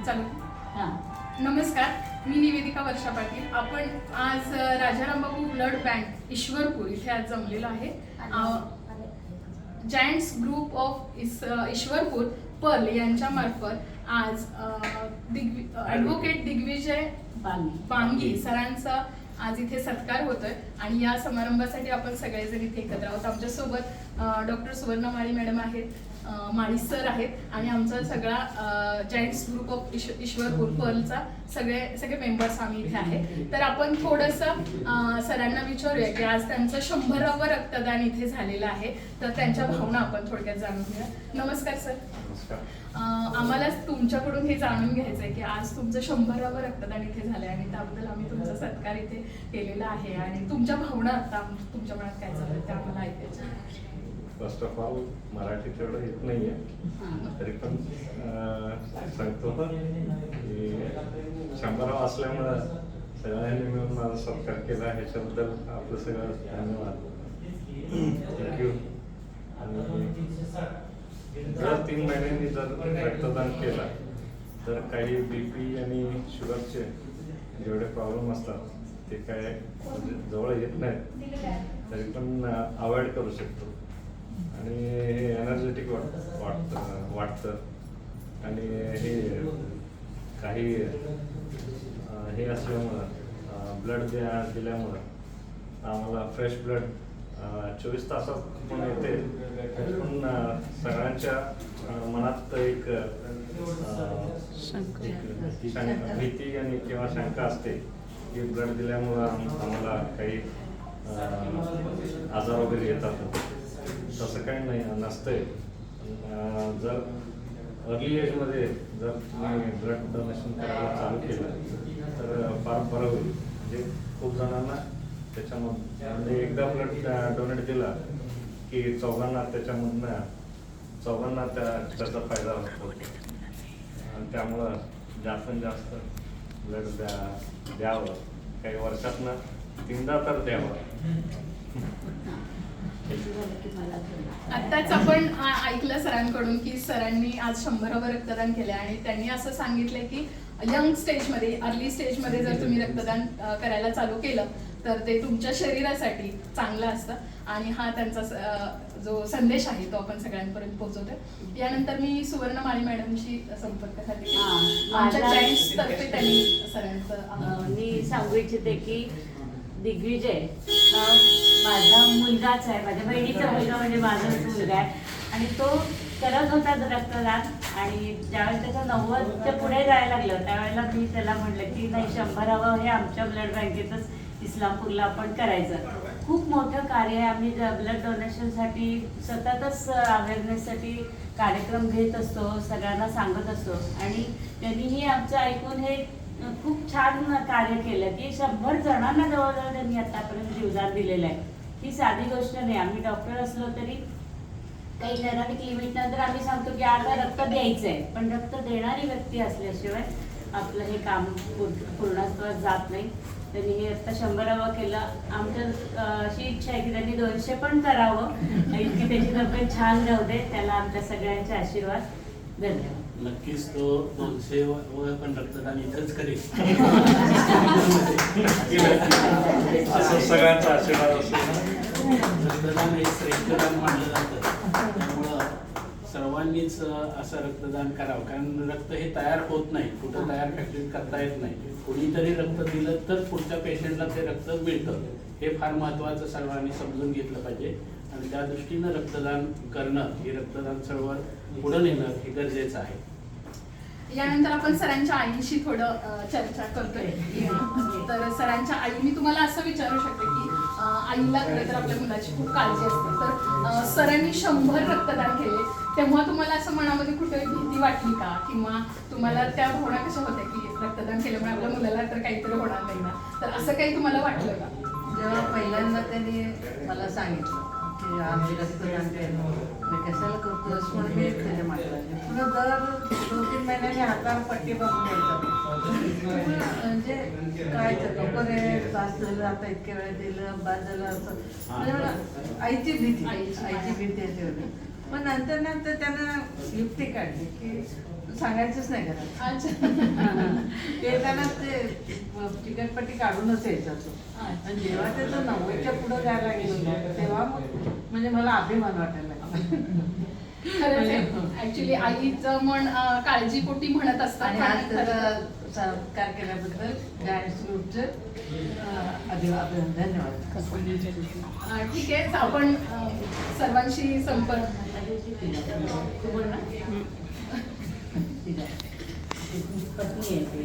चालू. नमस्कार, मी निवेदिका वर्षा पाटील. आपण आज राजारामबापू ब्लड बँक ईश्वरपूर इथे आज जमलेलो आहे. Giants Group of Ishwarpur Pearl यांच्या मार्फत आज ॲडव्होकेट दिग्विजय बांगी सरांचा आज इथे सत्कार होतोय आणि या समारंभासाठी आपण सगळेजण इथे एकत्र आहोत. आमच्यासोबत डॉक्टर सुवर्ण माळी मॅडम आहेत, माळी सर आहेत आणि आमचा सगळा जायंट्स ग्रुप ऑफ ईश्वरपूर पर्लचा सगळे मेंबर्स आम्ही इथे आहे. तर आपण थोडंसं सरांना विचारूया की आज त्यांचं 100वे रक्तदान इथे झालेलं आहे, तर त्यांच्या भावना आपण थोडक्यात जाणून घेऊया. नमस्कार सर. आम्हाला तुमच्याकडून हे जाणून घ्यायचं आहे की आज तुमचं 100वे रक्तदान इथे झालंय आणि त्याबद्दल आम्ही तुमचा सत्कार इथे केलेला आहे आणि तुमच्या भावना आता तुमच्या मनात काय चालू आहे ते आम्हाला ऐकायचं. फर्स्ट ऑफ ऑल मराठी तेवढं येत नाहीये, तरी पण सांगतो की 100 असल्यामुळं सगळ्यांनी मिळून माझा सत्कार केला, ह्याच्याबद्दल आपलं सगळं धन्यवाद, थँक्यू. आणि दर 3 महिन्यांनी जर रक्तदान केलं तर काही BP आणि शुगरचे जेवढे प्रॉब्लेम असतात ते काय जवळ येत नाहीत, तरी पण अवॉइड करू शकतो आणि हे एनर्जेटिक वाटतं आणि हे काही हे असल्यामुळं ब्लड दिल्यामुळं आम्हाला फ्रेश ब्लड 24 तासात पण येते. पण सगळ्यांच्या मनात एक भीती आणि किंवा शंका असते की ब्लड दिल्यामुळं आम्हाला काही आजार वगैरे येतात. तसं काही नाही नसतंय. जर अर्ली एजमध्ये जर तुम्ही ब्लड डोनेशन करायला चालू केलं तर फार बरं होईल. म्हणजे खूप जणांना त्याच्यामध्ये एकदा ब्लड डोनेट दिला की चौघांना त्याचा फायदा होतो. त्यामुळं जास्तीत जास्त ब्लड द्यावं, काही वर्षातनं 3दा तर द्यावं. आत्ताच आपण ऐकलं सरांकडून की सरांनी आज 100वे रक्तदान केले आणि त्यांनी असं सांगितलंय की यंग स्टेजमध्ये, अर्ली स्टेजमध्ये जर तुम्ही रक्तदान करायला चालू केलं तर ते तुमच्या शरीरासाठी चांगलं असतं आणि हा त्यांचा जो संदेश आहे तो आपण सगळ्यांपर्यंत पोहोचवतोय. यानंतर मी सुवर्ण माळी मॅडमशी संपर्क साधले. आमच्या जायंट्स तर्फे त्यांनी सरांचं मी सांगू इच्छिते की दिग्विजय हा माझा मुलगाच आहे, माझ्या बहिणीचा मुलगा म्हणजे माझाच मुलगा आहे आणि तो करत होता रक्तदान. आणि ज्यावेळेस त्याचं 90च्या पुढे जायला लागलं त्यावेळेला मी त्याला म्हटलं की नाही 100वे हे आमच्या ब्लड बँकेतच इस्लामपूरला आपण करायचं. खूप मोठं कार्य आहे. आम्ही ब्लड डोनेशनसाठी सततच अवेअरनेससाठी कार्यक्रम घेत असतो, सगळ्यांना सांगत असतो आणि त्यांनीही आमचं ऐकून हे खूप छान कार्य केलं की 100 जणांना जवळजवळ त्यांनी आतापर्यंत जीवदान दिलेलं आहे. ही साधी गोष्ट नाही. आम्ही डॉक्टर असलो तरी काही ठराविक लिमिट नंतर आम्ही सांगतो की आता रक्त द्यायचं आहे, पण रक्त देणारी व्यक्ती असल्याशिवाय आपलं हे काम पूर्णत्वास जात नाही. त्यांनी हे आता 100वे केलं. आमच्या अशी इच्छा आहे की त्यांनी 200 पण करावं, इतकी त्याची तब्येत छान राहू दे. त्याला आमच्या सगळ्यांचे आशीर्वाद. धन्यवाद. नक्कीच तो 200 पण रक्तदान इथंच करेल असं सगळ्यांचा आशीर्वाद असेल. रक्तदान हे श्रेष्ठदान मानलं जातं, त्यामुळं सर्वांनीच असं रक्तदान करावं. कारण रक्त हे तयार होत नाही, कुठं तयार फॅक्टरीत करता येत नाही. कोणीतरी रक्त दिलं तर पुढच्या पेशंटला ते रक्त मिळतं. हे फार महत्त्वाचं सर्वांनी समजून घेतलं पाहिजे आणि त्या दृष्टीनं रक्तदान करणं, हे रक्तदान चळवळ पुढं नेणं हे गरजेचं आहे. यानंतर आपण सरांच्या आईशी थोडं चर्चा करतोय. तर सरांच्या आई, मी तुम्हाला असं विचारू शकते की आईला खरं तर आपल्या मुलाची खूप काळजी असते. तर सरांनी 100 रक्तदान केले तेव्हा तुम्हाला असं मनामध्ये कुठे भीती वाटली का, किंवा तुम्हाला त्या भावना कशा होत्या की रक्तदान केल्यामुळे आपल्या मुलाला तर काहीतरी होणार नाही ना, तर असं काही तुम्हाला वाटलं का? जेव्हा पहिल्यांदा त्यांनी मला सांगितलं की आम्ही रक्तदान केलं, मी कशाला करतोस पण मी त्याच्या मागला पुढं दर 2-3 महिन्याने हातावर पट्टी बघून द्यायचं. म्हणजे काय लोक रे त्रास झालं, आता इतक्या वेळ दिलं, बाद झालं असं. म्हणजे मला आईची भीती याची होती. पण नंतर त्यानं युक्ती काढली की तू सांगायचंच नाही घरात. अच्छा. ते त्यांना ते तिकटपट्टी काढूनच यायचा तो. आणि जेव्हा त्याचं 90च्या पुढं जायला गेलो तेव्हा मग म्हणजे मला अभिमान वाटायला लागला. खरंच ऍक्च्युली आईचं मन काळजीपोटी म्हणत असतात. आणि पण आज खरं- त्याचा सत्कार केल्याबद्दल जायंट्स ग्रुपचे धन्यवाद. ठीक आहे आपण सर्वांशी संपर्क तू बोल ना. ठीक आहे. पत्नी आहे ती.